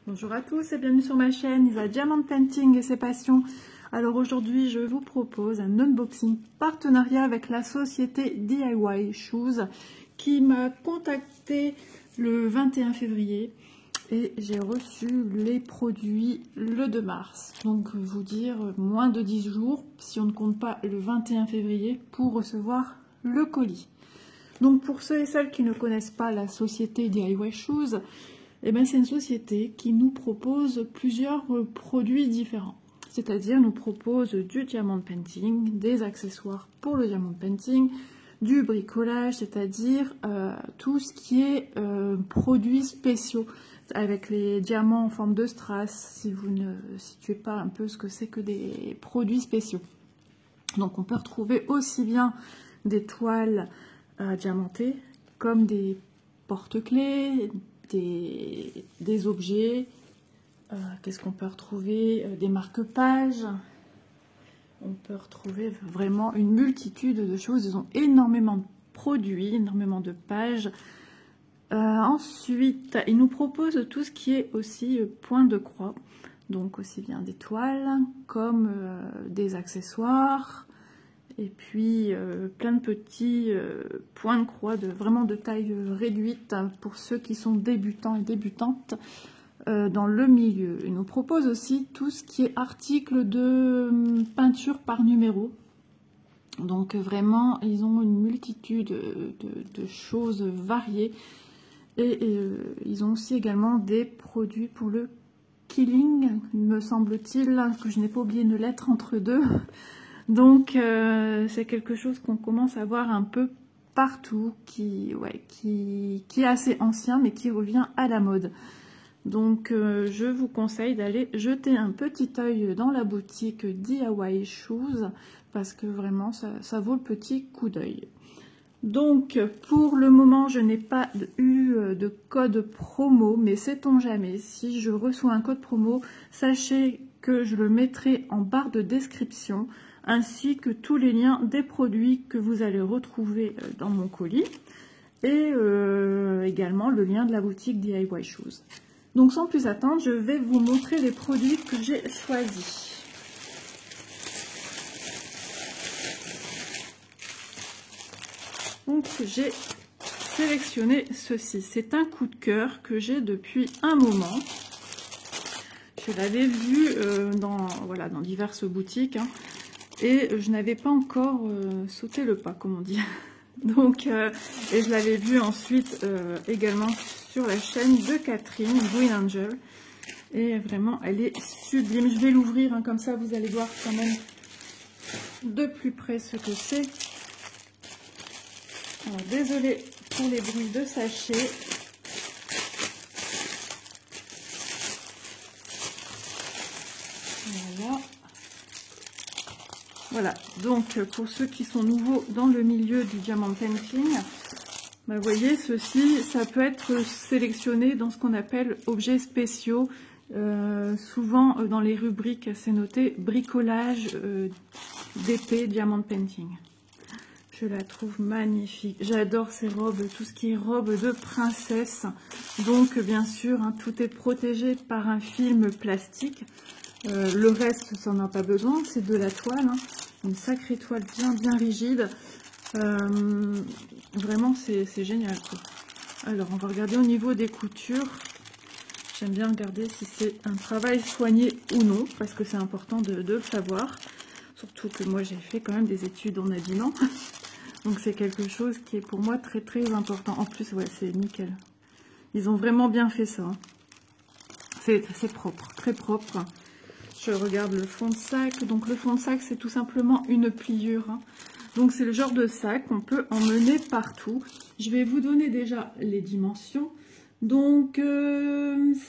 Bonjour à tous et bienvenue sur ma chaîne Isa Diamond Painting et ses passions. Alors aujourd'hui je vous propose un unboxing partenariat avec la société DIY Shoes qui m'a contacté le 21 février et j'ai reçu les produits le 2 mars. Donc vous dire moins de 10 jours si on ne compte pas le 21 février pour recevoir le colis. Donc pour ceux et celles qui ne connaissent pas la société DIY Shoes, eh bien, c'est une société qui nous propose plusieurs produits différents. C'est-à-dire nous propose du diamond painting, des accessoires pour le diamond painting, du bricolage, c'est-à-dire tout ce qui est produits spéciaux avec les diamants en forme de strass, si vous ne situez pas un peu ce que c'est que des produits spéciaux. Donc on peut retrouver aussi bien des toiles diamantées comme des porte-clés, des objets, qu'est-ce qu'on peut retrouver, des marque-pages, on peut retrouver vraiment une multitude de choses. Ils ont énormément de produits, énormément de pages. Ensuite, ils nous proposent tout ce qui est aussi point de croix, donc aussi bien des toiles comme des accessoires, et puis plein de petits points de croix vraiment de taille réduite pour ceux qui sont débutants et débutantes dans le milieu. Ils nous proposent aussi tout ce qui est article de peinture par numéro. Donc vraiment, ils ont une multitude de choses variées. Et ils ont aussi également des produits pour le killing, me semble-t-il, que je n'ai pas oublié une lettre entre deux. Donc c'est quelque chose qu'on commence à voir un peu partout, qui est assez ancien mais qui revient à la mode. Donc je vous conseille d'aller jeter un petit œil dans la boutique DIY Shoes parce que vraiment ça vaut le petit coup d'œil. Donc pour le moment je n'ai pas eu de code promo, mais sait-on jamais, si je reçois un code promo, sachez que je le mettrai en barre de description, ainsi que tous les liens des produits que vous allez retrouver dans mon colis, et également le lien de la boutique DIY Shoes. Donc sans plus attendre, je vais vous montrer les produits que j'ai choisis. Donc j'ai sélectionné ceci. C'est un coup de cœur que j'ai depuis un moment. Je l'avais vu dans diverses boutiques, hein, et je n'avais pas encore sauté le pas, comme on dit. Donc, et je l'avais vu ensuite également sur la chaîne de Catherine, Green Angel. Et vraiment, elle est sublime. Je vais l'ouvrir, hein, comme ça vous allez voir quand même de plus près ce que c'est. Alors, désolée pour les bruits de sachet. Voilà, donc pour ceux qui sont nouveaux dans le milieu du diamond painting, bah, vous voyez, ceci, ça peut être sélectionné dans ce qu'on appelle objets spéciaux. Souvent dans les rubriques, c'est noté bricolage d'épée diamond painting. Je la trouve magnifique. J'adore ces robes, tout ce qui est robe de princesse. Donc bien sûr, hein, tout est protégé par un film plastique. Le reste, ça n'en a pas besoin, c'est de la toile, hein. Une sacrée toile bien rigide. Vraiment, c'est génial, quoi. Alors, on va regarder au niveau des coutures. J'aime bien regarder si c'est un travail soigné ou non, parce que c'est important de le savoir. Surtout que moi, j'ai fait quand même des études en habillement. Donc, c'est quelque chose qui est pour moi très important. En plus, ouais, c'est nickel. Ils ont vraiment bien fait ça, hein. C'est propre, très propre. Je regarde le fond de sac. Donc le fond de sac, c'est tout simplement une pliure, hein. Donc c'est le genre de sac qu'on peut emmener partout. Je vais vous donner déjà les dimensions. Donc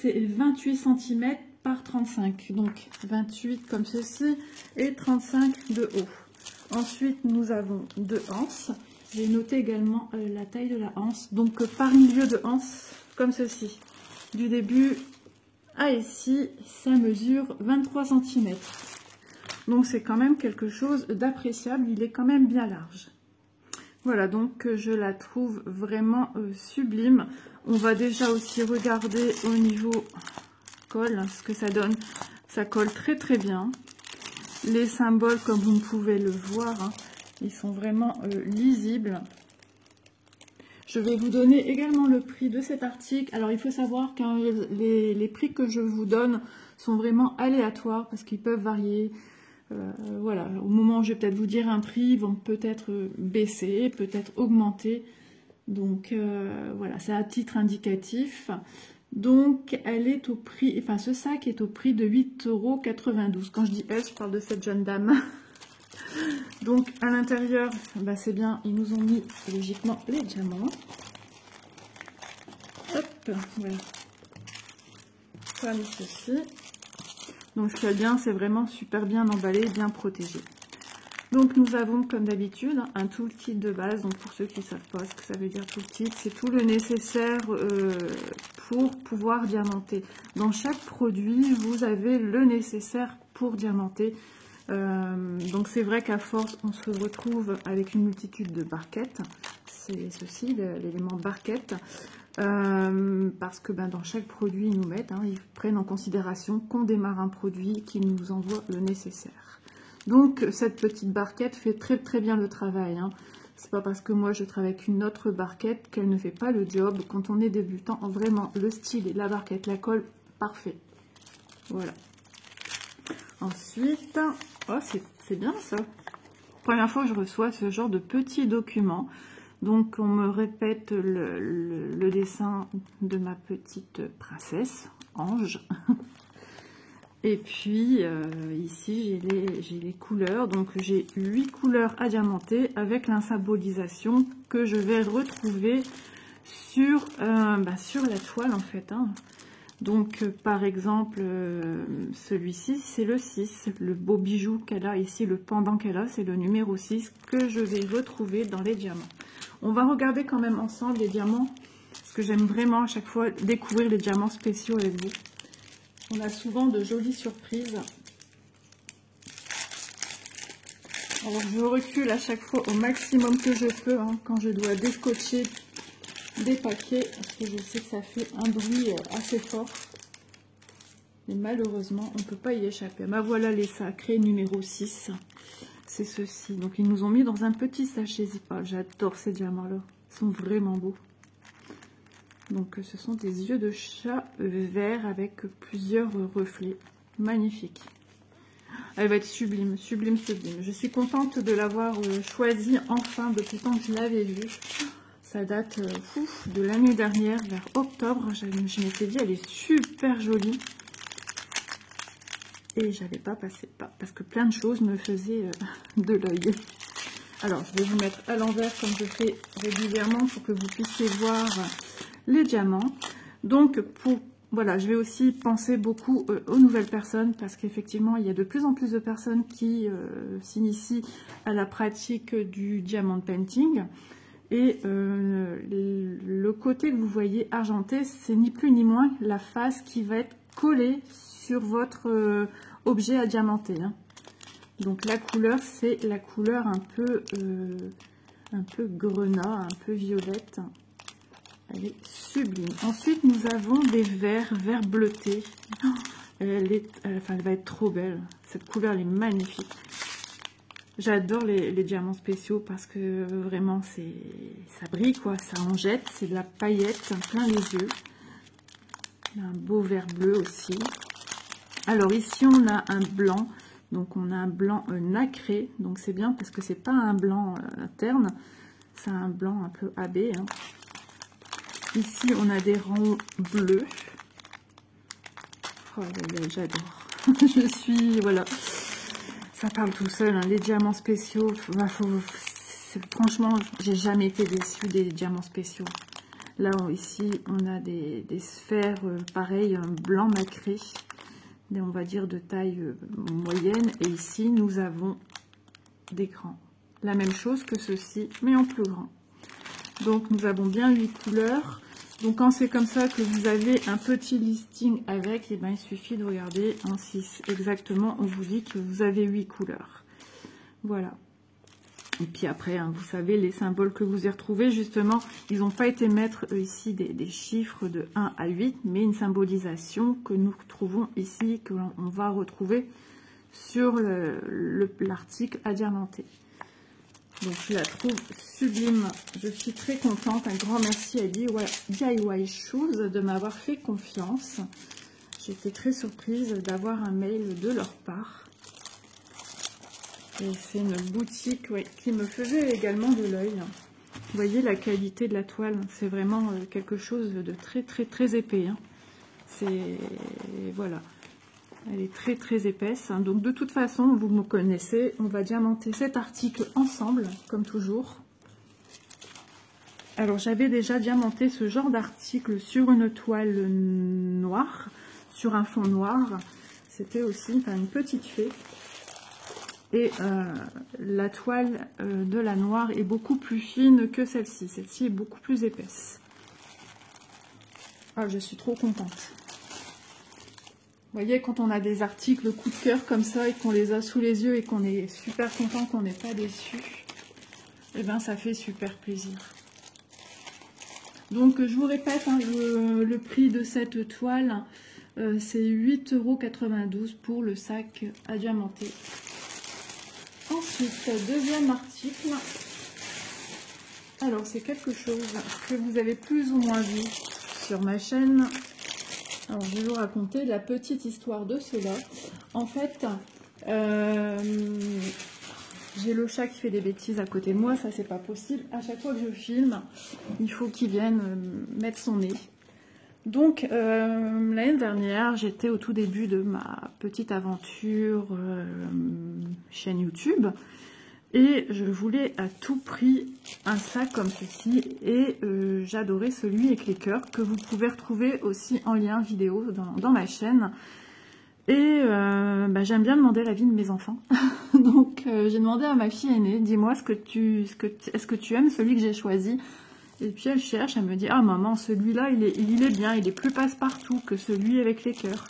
c'est 28 cm par 35. Donc 28 comme ceci et 35 de haut. Ensuite, nous avons 2 anses. J'ai noté également la taille de la anse. Donc par milieu de anse comme ceci. Du début à ici, ça mesure 23 cm. Donc c'est quand même quelque chose d'appréciable, il est quand même bien large. Voilà, donc je la trouve vraiment sublime. On va déjà aussi regarder au niveau colle, ce que ça donne, ça colle très très bien. Les symboles, comme vous pouvez le voir, hein, ils sont vraiment lisibles. Je vais vous donner également le prix de cet article. Alors, il faut savoir que les prix que je vous donne sont vraiment aléatoires parce qu'ils peuvent varier. Voilà, au moment où je vais peut-être vous dire un prix, ils vont peut-être baisser, peut-être augmenter. Donc, voilà, c'est à titre indicatif. Donc, elle est au prix, enfin, ce sac est au prix de 8,92 €. Quand je dis elle, je parle de cette jeune dame. Donc, à l'intérieur, bah, c'est bien, ils nous ont mis logiquement les diamants. Hop, voilà. Comme ceci. Donc, ce qui est bien, c'est vraiment super bien emballé, bien protégé. Donc, nous avons, comme d'habitude, un toolkit de base. Donc, pour ceux qui ne savent pas ce que ça veut dire toolkit, c'est tout le nécessaire pour pouvoir diamanter. Dans chaque produit, vous avez le nécessaire pour diamanter. Donc c'est vrai qu'à force on se retrouve avec une multitude de barquettes, c'est ceci l'élément barquette, parce que dans chaque produit ils nous mettent, ils prennent en considération qu'on démarre un produit, qu'ils nous envoient le nécessaire. Donc cette petite barquette fait très très bien le travail, c'est pas parce que moi je travaille avec une autre barquette qu'elle ne fait pas le job. Quand on est débutant, vraiment le style et la barquette, la colle, parfait. Voilà. Ensuite, oh, c'est bien ça. Première fois que je reçois ce genre de petits documents. Donc, on me répète le dessin de ma petite princesse, Ange. Et puis, ici, j'ai les couleurs. Donc, j'ai 8 couleurs à diamanter avec la symbolisation que je vais retrouver sur la toile, en fait. Donc, par exemple, celui-ci, c'est le 6. Le beau bijou qu'elle a ici, le pendant qu'elle a, c'est le numéro 6 que je vais retrouver dans les diamants. On va regarder quand même ensemble les diamants, parce que j'aime vraiment à chaque fois découvrir les diamants spéciaux avec vous. On a souvent de jolies surprises. Alors, je recule à chaque fois au maximum que je peux, quand je dois descotcher des paquets, parce que je sais que ça fait un bruit assez fort. Mais malheureusement, on ne peut pas y échapper. Voilà les sacrés numéro 6. C'est ceci. Donc, ils nous ont mis dans un petit sachet Zippo. J'adore ces diamants-là. Ils sont vraiment beaux. Donc, ce sont des yeux de chat verts avec plusieurs reflets. Magnifique. Elle va être sublime, sublime, sublime. Je suis contente de l'avoir choisie enfin depuis le temps que je l'avais vue. Ça date de l'année dernière, vers octobre. Je m'étais dit, elle est super jolie. Et j'avais pas passé pas, parce que plein de choses me faisaient de l'œil. Alors, je vais vous mettre à l'envers comme je fais régulièrement pour que vous puissiez voir les diamants. Donc, voilà, je vais aussi penser beaucoup aux nouvelles personnes parce qu'effectivement, il y a de plus en plus de personnes qui s'initient à la pratique du diamond painting. Et le côté que vous voyez argenté, c'est ni plus ni moins la face qui va être collée sur votre objet à diamanter. Donc la couleur, c'est la couleur un peu grenat, un peu violette. Elle est sublime. Ensuite, nous avons des verts bleutés. Elle va être trop belle. Cette couleur, elle est magnifique. J'adore les diamants spéciaux parce que vraiment, ça brille, quoi. Ça en jette. C'est de la paillette plein les yeux. Un beau vert bleu aussi. Alors ici, on a un blanc. Donc, on a un blanc nacré. Donc, c'est bien parce que c'est pas un blanc terne. C'est un blanc un peu AB. Ici, on a des rangs bleus. Oh, j'adore. Je suis, voilà. Ça parle tout seul, les diamants spéciaux. Franchement, j'ai jamais été déçue des diamants spéciaux. Là, ici, on a des sphères, pareil, blanc nacré. On va dire de taille moyenne. Et ici, nous avons des grands. La même chose que ceci, mais en plus grand. Donc, nous avons bien 8 couleurs. Donc, quand c'est comme ça que vous avez un petit listing avec, et il suffit de regarder en 6. Exactement, on vous dit que vous avez 8 couleurs. Voilà. Et puis après, hein, vous savez, les symboles que vous y retrouvez, justement, ils n'ont pas été mettre ici des chiffres de 1 à 8, mais une symbolisation que nous trouvons ici, que l'on va retrouver sur l'article à diamanter. Donc je la trouve sublime, je suis très contente, un grand merci à DIY Shoes de m'avoir fait confiance. J'étais très surprise d'avoir un mail de leur part. Et c'est une boutique qui me faisait également de l'œil. Vous voyez la qualité de la toile, c'est vraiment quelque chose de très épais. Hein. C'est voilà, elle est très épaisse. Hein. Donc de toute façon, vous me connaissez, on va diamanter cet article ensemble, comme toujours. Alors j'avais déjà diamanté ce genre d'article sur une toile noire, sur un fond noir. C'était aussi une petite fée. Et la toile de la noire est beaucoup plus fine que celle-ci. Celle-ci est beaucoup plus épaisse. Ah, je suis trop contente. Vous voyez, quand on a des articles coup de cœur comme ça et qu'on les a sous les yeux et qu'on est super content, qu'on n'est pas déçu, eh bien ça fait super plaisir. Donc je vous répète, hein, le prix de cette toile, c'est 8,92 € pour le sac à diamanter. Ensuite, deuxième article. Alors, c'est quelque chose que vous avez plus ou moins vu sur ma chaîne. Alors, je vais vous raconter la petite histoire de cela. En fait, j'ai le chat qui fait des bêtises à côté de moi. Ça, c'est pas possible. À chaque fois que je filme, il faut qu'il vienne mettre son nez. Donc, l'année dernière, j'étais au tout début de ma petite aventure chaîne YouTube et je voulais à tout prix un sac comme ceci et j'adorais celui avec les cœurs que vous pouvez retrouver aussi en lien vidéo dans ma chaîne. Et j'aime bien demander l'avis de mes enfants. Donc, j'ai demandé à ma fille aînée, dis-moi est-ce que tu aimes celui que j'ai choisi? Et puis elle cherche, elle me dit, ah maman, celui-là, il est bien, il est plus passe-partout que celui avec les cœurs.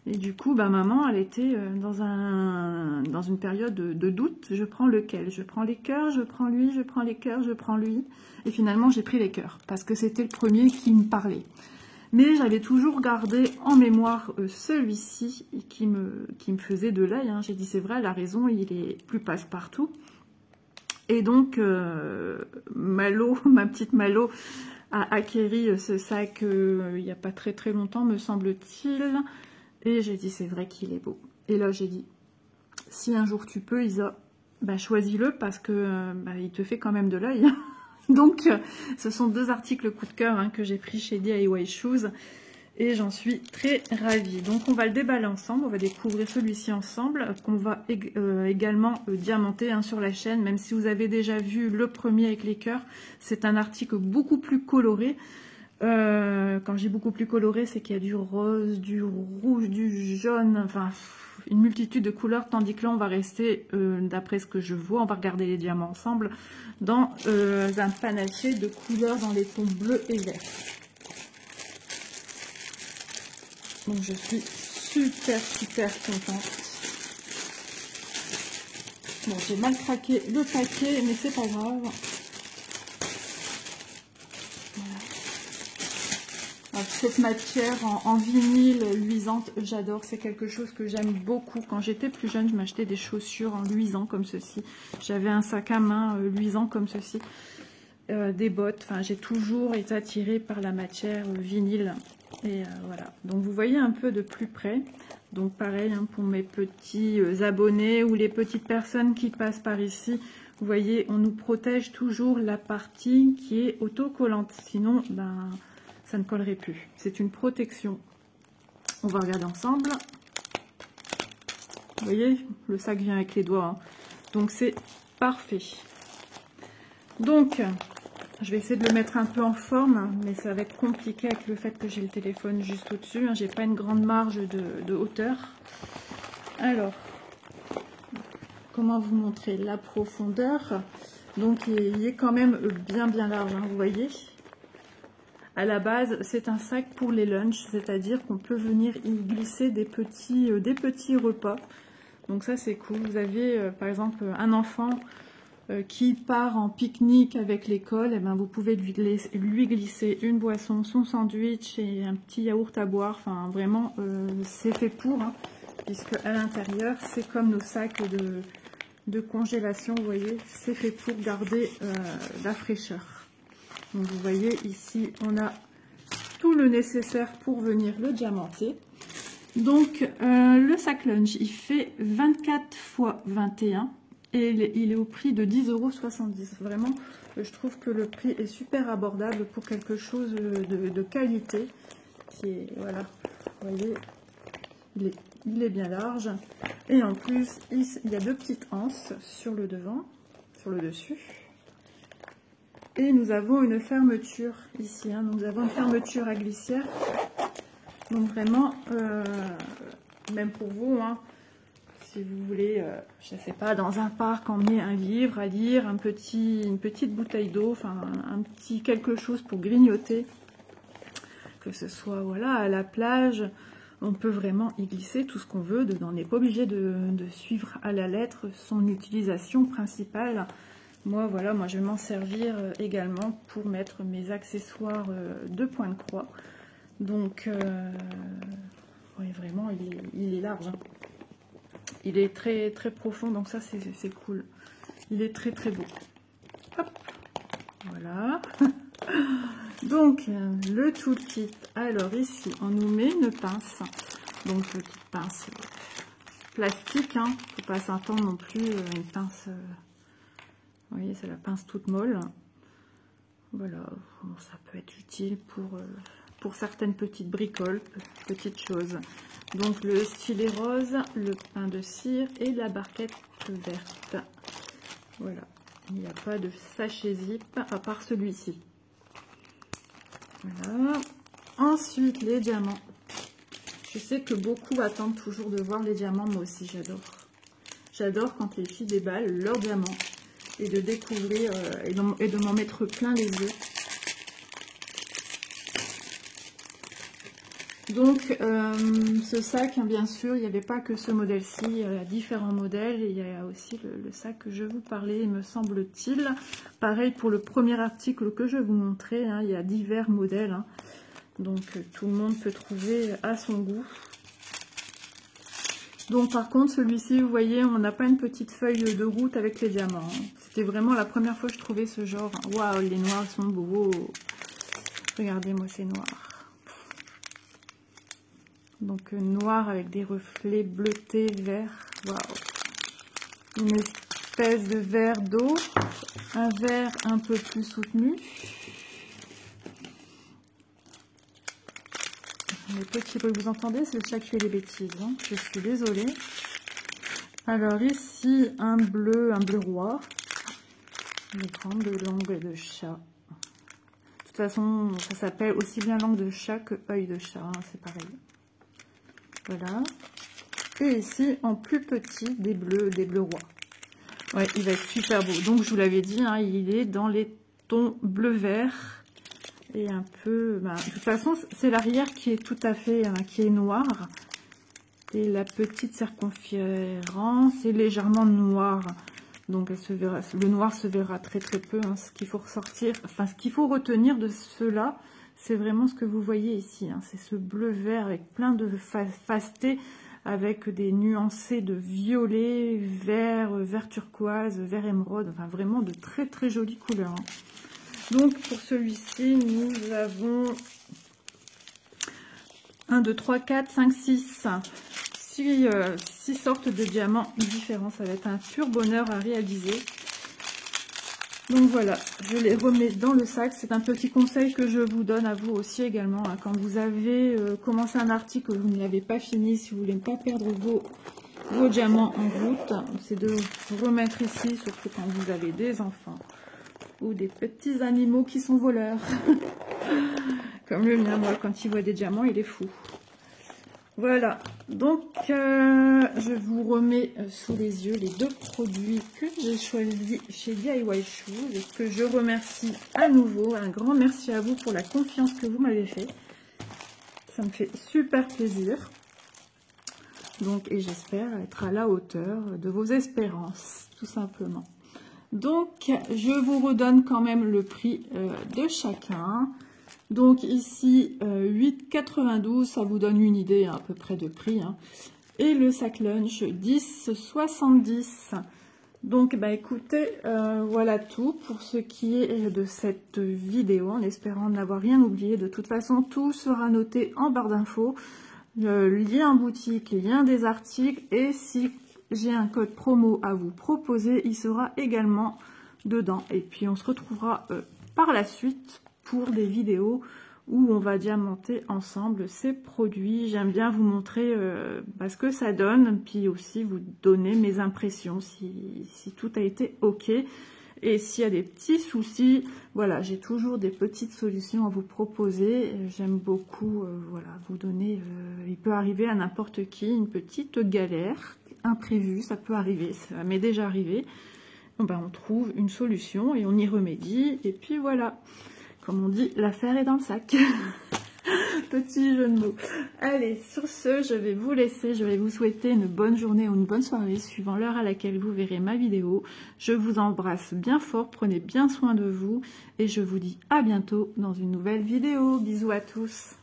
Et du coup, maman, elle était dans une période de doute, je prends lequel? Je prends les cœurs, je prends lui, je prends les cœurs, je prends lui. Et finalement, j'ai pris les cœurs, parce que c'était le premier qui me parlait. Mais j'avais toujours gardé en mémoire celui-ci, qui me faisait de l'œil. Hein. J'ai dit, c'est vrai, elle a raison, il est plus passe-partout. Et donc, Malo, ma petite Malo, a acquéri ce sac il n'y a pas très longtemps, me semble-t-il. Et j'ai dit, c'est vrai qu'il est beau. Et là, j'ai dit, si un jour tu peux, Isa, choisis-le parce que il te fait quand même de l'œil. Donc, ce sont deux articles coup de cœur que j'ai pris chez DIY Shoes. Et j'en suis très ravie. Donc on va le déballer ensemble, on va découvrir celui-ci ensemble, qu'on va également diamanter sur la chaîne, même si vous avez déjà vu le premier avec les cœurs. C'est un article beaucoup plus coloré. Quand j'ai beaucoup plus coloré, c'est qu'il y a du rose, du rouge, du jaune, enfin une multitude de couleurs, tandis que là on va rester, d'après ce que je vois, on va regarder les diamants ensemble, dans un panaché de couleurs dans les tons bleus et verts. Donc je suis super contente. Bon, j'ai mal craqué le paquet, mais c'est pas grave. Voilà. Alors, cette matière en vinyle luisante, j'adore. C'est quelque chose que j'aime beaucoup. Quand j'étais plus jeune, je m'achetais des chaussures en luisant comme ceci. J'avais un sac à main luisant comme ceci. Des bottes. Enfin, j'ai toujours été attirée par la matière vinyle. Et voilà, donc vous voyez un peu de plus près. Donc pareil pour mes petits abonnés ou les petites personnes qui passent par ici. Vous voyez, on nous protège toujours la partie qui est autocollante. Sinon, ça ne collerait plus. C'est une protection. On va regarder ensemble. Vous voyez, le sac vient avec les doigts. Donc c'est parfait. Donc... je vais essayer de le mettre un peu en forme, mais ça va être compliqué avec le fait que j'ai le téléphone juste au-dessus. J'ai pas une grande marge de hauteur. Alors, comment vous montrer la profondeur? Donc, il est quand même bien large, vous voyez. À la base, c'est un sac pour les lunchs, c'est-à-dire qu'on peut venir y glisser des petits repas. Donc ça, c'est cool. Vous avez, par exemple, un enfant... qui part en pique-nique avec l'école, et ben vous pouvez lui glisser une boisson, son sandwich et un petit yaourt à boire. Enfin, vraiment, c'est fait pour, hein, puisque à l'intérieur, c'est comme nos sacs de congélation, vous voyez, c'est fait pour garder la fraîcheur. Donc, vous voyez, ici, on a tout le nécessaire pour venir le diamanter. Donc, le sac lunch, il fait 24 x 21 et il est au prix de 10,70 €. Vraiment, je trouve que le prix est super abordable pour quelque chose de qualité. Qui est, voilà, vous voyez, il est bien large. Et en plus, il y a deux petites anses sur le devant, sur le dessus. Et nous avons une fermeture ici, hein, nous avons une fermeture à glissière. Donc vraiment, même pour vous, hein, si vous voulez, je ne sais pas, dans un parc, emmener un livre à lire, une petite bouteille d'eau, enfin un petit quelque chose pour grignoter, que ce soit voilà à la plage, on peut vraiment y glisser tout ce qu'on veut dedans. On n'est pas obligé de suivre à la lettre son utilisation principale. Moi, voilà, moi je vais m'en servir également pour mettre mes accessoires de point de croix. Donc, oui, vraiment, il est large. Hein. Il est très très profond, donc ça c'est cool. Il est très très beau. Hop, voilà. Donc, le toolkit. Alors ici, on nous met une pince. Donc, petite pince plastique. Hein. Faut pas s'attendre non plus une pince... vous voyez, c'est la pince toute molle. Voilà, bon, ça peut être utile pour certaines petites bricoles, petites choses. Donc le stylet rose, le pain de cire et la barquette verte. Voilà, il n'y a pas de sachet zip à part celui-ci. Voilà. Ensuite, les diamants. Je sais que beaucoup attendent toujours de voir les diamants, moi aussi j'adore. J'adore quand les filles déballent leurs diamants et de découvrir et de m'en mettre plein les yeux. Donc, ce sac, hein, bien sûr, il n'y avait pas que ce modèle-ci, il y a différents modèles. Et il y a aussi le sac que je vous parlais, me semble-t-il. Pareil pour le premier article que je vous montrais, hein, il y a divers modèles. Hein. Donc, tout le monde peut trouver à son goût. Donc, par contre, celui-ci, vous voyez, on n'a pas une petite feuille de route avec les diamants. Hein. C'était vraiment la première fois que je trouvais ce genre. Waouh, les noirs sont beaux. Regardez-moi ces noirs. Donc noir avec des reflets bleutés, verts. Waouh. Une espèce de vert d'eau. Un vert un peu plus soutenu. Les petits bruits que vous entendez, c'est le chat qui fait des bêtises. Hein. Je suis désolée. Alors ici, un bleu roi. Une grande langue de chat. De toute façon, ça s'appelle aussi bien langue de chat que œil de chat. Hein, c'est pareil. Voilà. Et ici, en plus petit, des bleus rois. Ouais, il va être super beau. Donc, je vous l'avais dit, hein, il est dans les tons bleu-vert. Et un peu... Bah, de toute façon, c'est l'arrière qui est tout à fait... qui est noir. Et la petite circonférence est légèrement noire. Donc, elle se verra, le noir se verra très très peu. Hein, ce qu'il faut ressortir... Enfin, ce qu'il faut retenir de ceux-là... C'est vraiment ce que vous voyez ici, hein. C'est ce bleu-vert avec plein de facetés, avec des nuancés de violet, vert, vert turquoise, vert émeraude, enfin vraiment de très très jolies couleurs. Hein. Donc pour celui-ci, nous avons 1, 2, 3, 4, 5, 6, 6 sortes de diamants différents. Ça va être un pur bonheur à réaliser. Donc voilà, je les remets dans le sac. C'est un petit conseil que je vous donne à vous aussi également. Hein. Quand vous avez commencé un article, vous ne l'avez pas fini, si vous voulez ne pas perdre vos diamants en route, c'est de remettre ici, surtout quand vous avez des enfants ou des petits animaux qui sont voleurs. Comme le mien, moi, quand il voit des diamants, il est fou. Voilà, donc je vous remets sous les yeux les deux produits que j'ai choisis chez DIY Shoes et que je remercie à nouveau. Un grand merci à vous pour la confiance que vous m'avez fait. Ça me fait super plaisir. Donc, et j'espère être à la hauteur de vos espérances, tout simplement. Donc, je vous redonne quand même le prix de chacun. Donc ici, 8,92, ça vous donne une idée à peu près de prix. Hein. Et le sac lunch, 10,70. Donc, bah écoutez, voilà tout pour ce qui est de cette vidéo, en espérant n'avoir rien oublié. De toute façon, tout sera noté en barre d'infos. Lien boutique, lien des articles, et si j'ai un code promo à vous proposer, il sera également dedans. Et puis on se retrouvera par la suite pour des vidéos où on va diamanter ensemble ces produits. J'aime bien vous montrer ce que ça donne, puis aussi vous donner mes impressions si tout a été ok. Et s'il y a des petits soucis, voilà, j'ai toujours des petites solutions à vous proposer. J'aime beaucoup voilà, vous donner, il peut arriver à n'importe qui une petite galère imprévue, ça peut arriver, ça m'est déjà arrivé. Bon, ben, on trouve une solution et on y remédie. Et puis voilà, comme on dit, l'affaire est dans le sac. Petit jeu de mots. Allez, sur ce, je vais vous laisser. Je vais vous souhaiter une bonne journée ou une bonne soirée, suivant l'heure à laquelle vous verrez ma vidéo. Je vous embrasse bien fort, prenez bien soin de vous. Et je vous dis à bientôt dans une nouvelle vidéo. Bisous à tous.